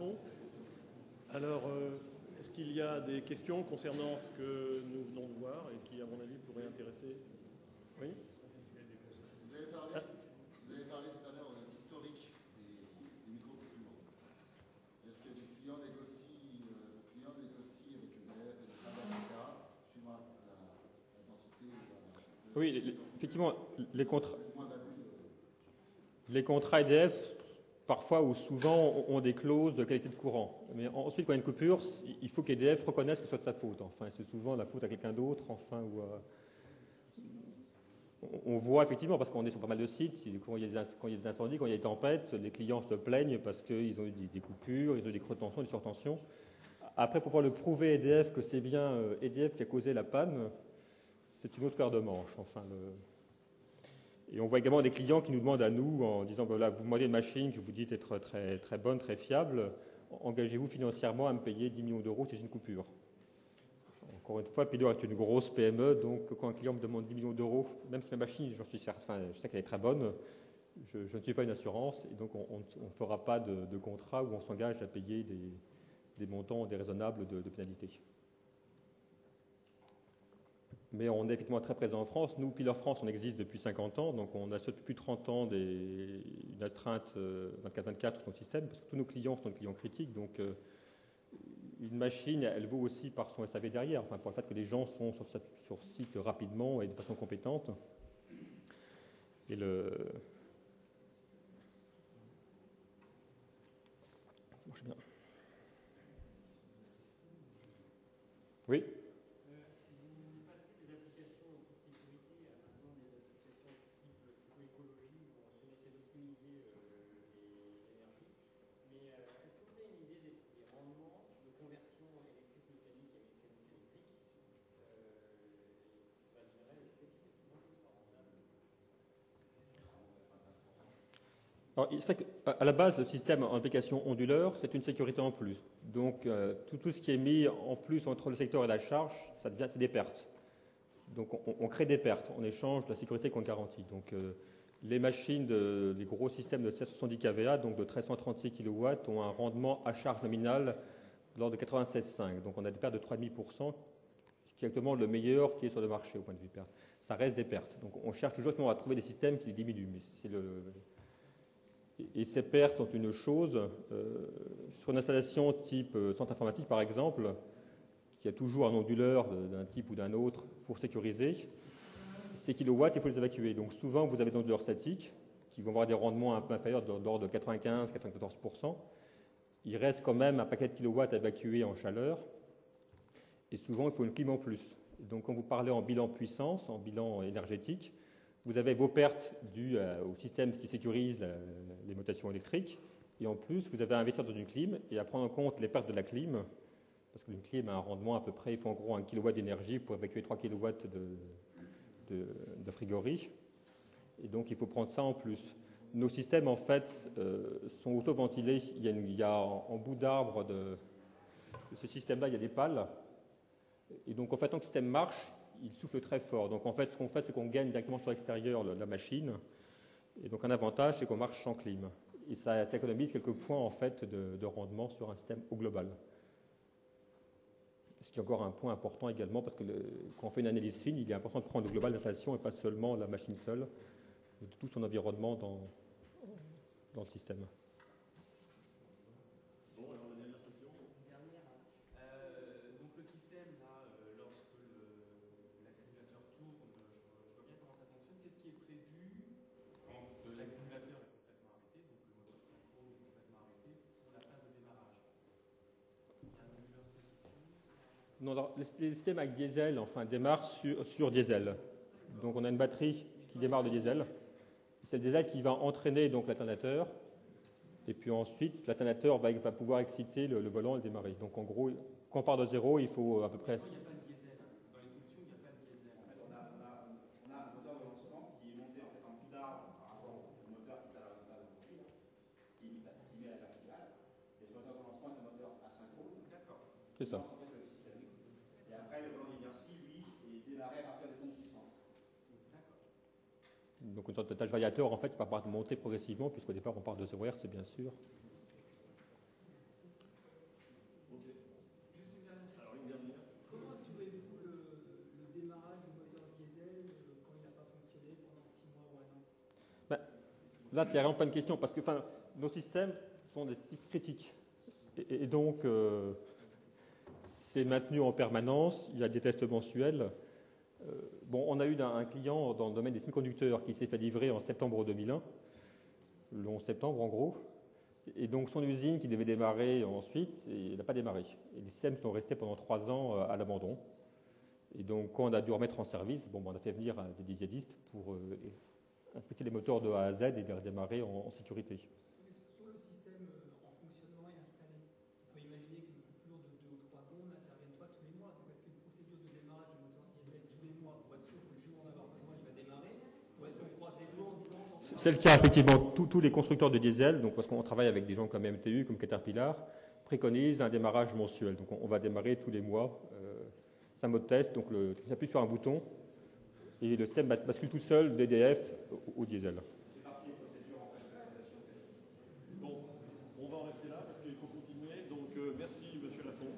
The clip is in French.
son. Alors, est-ce qu'il y a des questions concernant ce que nous venons de voir et qui, à mon avis, pourraient intéresser? Oui. Vous avez parlé tout à l'heure d'historique des micro-documents. Est-ce que les clients négocient avec EDF et des avocats suivant la densité de Oui, effectivement, les contrats EDF, parfois ou souvent, ont des clauses de qualité de courant. Mais ensuite, quand il y a une coupure, il faut qu'EDF reconnaisse que ce soit de sa faute. Enfin, c'est souvent la faute à quelqu'un d'autre. Enfin, on voit effectivement, parce qu'on est sur pas mal de sites, quand il y a des incendies, quand il y a des tempêtes, les clients se plaignent parce qu'ils ont eu des coupures, ils ont eu des creux de tension, des surtensions. Après, pour pouvoir le prouver EDF que c'est bien EDF qui a causé la panne, c'est une autre paire de manches. Enfin, Et on voit également des clients qui nous demandent à nous, en disant, voilà, vous demandez une machine que vous dites être très, très bonne, très fiable, engagez-vous financièrement à me payer 10 millions d'euros si j'ai une coupure. Encore une fois, Pilor est une grosse PME, donc quand un client me demande 10 millions d'euros, même si ma machine, je sais qu'elle est très bonne, je ne suis pas une assurance, et donc on ne fera pas de contrat où on s'engage à payer des montants déraisonnables de pénalité. Mais on est effectivement très présent en France. Nous, Pilor France, on existe depuis 50 ans, donc on a depuis plus de 30 ans une astreinte 24/24 sur nos systèmes, parce que tous nos clients sont des clients critiques, donc une machine, elle vaut aussi par son SAV derrière, enfin, pour le fait que les gens sont sur site rapidement et de façon compétente. Et ça marche bien. Oui. Alors, à la base, le système en application onduleur, c'est une sécurité en plus. Donc, tout ce qui est mis en plus entre le secteur et la charge, c'est des pertes. Donc, on crée des pertes en échange de la sécurité qu'on garantit. Donc, les machines, les gros systèmes de 1670 kVA, donc de 1336 kW, ont un rendement à charge nominale de l'ordre de 96,5. Donc, on a des pertes de 3,5%, ce qui est actuellement le meilleur qui est sur le marché au point de vue perte. Ça reste des pertes. Donc, on cherche toujours à trouver des systèmes qui les diminuent, mais c'est Et ces pertes sont une chose. Sur une installation type centre informatique, par exemple, qui a toujours un onduleur d'un type ou d'un autre pour sécuriser, ces kilowatts, il faut les évacuer. Donc souvent, vous avez des onduleurs statiques qui vont avoir des rendements un peu inférieurs de l'ordre de 95-94%. Il reste quand même un paquet de kilowatts à évacuer en chaleur. Et souvent, il faut une clim en plus. Donc quand vous parlez en bilan puissance, en bilan énergétique, vous avez vos pertes dues au système qui sécurise les mutations électriques. Et en plus, vous avez à investir dans une clim et à prendre en compte les pertes de la clim. Parce qu'une clim a un rendement à peu près, il faut en gros 1 kW d'énergie pour évacuer 3 kW de frigorie. Et donc, il faut prendre ça en plus. Nos systèmes, en fait, sont auto-ventilés. Il y a en bout d'arbre de ce système-là, il y a des pales. Et donc, en fait, tant que le système marche, il souffle très fort. Donc, en fait, ce qu'on fait, c'est qu'on gagne directement sur l'extérieur la machine. Et donc, un avantage, c'est qu'on marche sans clim. Et ça économise quelques points, en fait, de rendement sur un système au global. Ce qui est encore un point important également, parce que quand on fait une analyse fine, il est important de prendre le global d'installation et pas seulement la machine seule, mais tout son environnement dans le système. Non, les systèmes avec diesel, enfin, démarrent sur diesel. Donc, on a une batterie qui démarre de diesel. C'est le diesel qui va entraîner donc l'alternateur. Et puis ensuite, l'alternateur va pouvoir exciter le volant et le démarrer. Donc, en gros, quand on part de zéro, il faut à peu près... Il n'y a pas de diesel. Dans les solutions, il n'y a pas de diesel. En fait, on a un moteur de lancement qui est monté en fait en bout d'arbre par rapport au moteur qui est à l'intérieur aujourd'hui, qui met la verticale. Et ce moteur de lancement est un moteur asynchrone. D'accord. C'est ça. Donc une sorte de tâche variateur, en fait, qui va monter progressivement, puisqu'au départ, on part de 0 Hz, bien sûr. là, c'est vraiment pas une question, parce que nos systèmes sont des systèmes critiques. Et donc, c'est maintenu en permanence, il y a des tests mensuels. On a eu un client dans le domaine des semi-conducteurs qui s'est fait livrer en septembre 2001, le 11 septembre en gros, et donc son usine qui devait démarrer ensuite, et il n'a pas démarré. Et les systèmes sont restés pendant 3 ans à l'abandon. Et donc quand on a dû remettre en service, on a fait venir des diésélistes pour inspecter les moteurs de A à Z et les redémarrer en sécurité. Sur le système en fonctionnement et installé, on peut imaginer que le coupure de 2 ou 3 secondes n'intervienne pas tous les mois. Donc est-ce qu'une procédure de démarrage de moteur diesel tous les mois pour être sûr que le jour où on en a besoin, il va démarrer? Ou est-ce qu'on croise les doigts en disant... C'est le cas, effectivement. Tous les constructeurs de diesel, donc parce qu'on travaille avec des gens comme MTU, comme Caterpillar, préconisent un démarrage mensuel. Donc on va démarrer tous les mois. C'est un mode test, donc il s'appuie sur un bouton et le système bascule tout seul d'EDF au diesel. Bon, on va en rester là parce qu'il faut continuer. Donc merci, monsieur Lafont.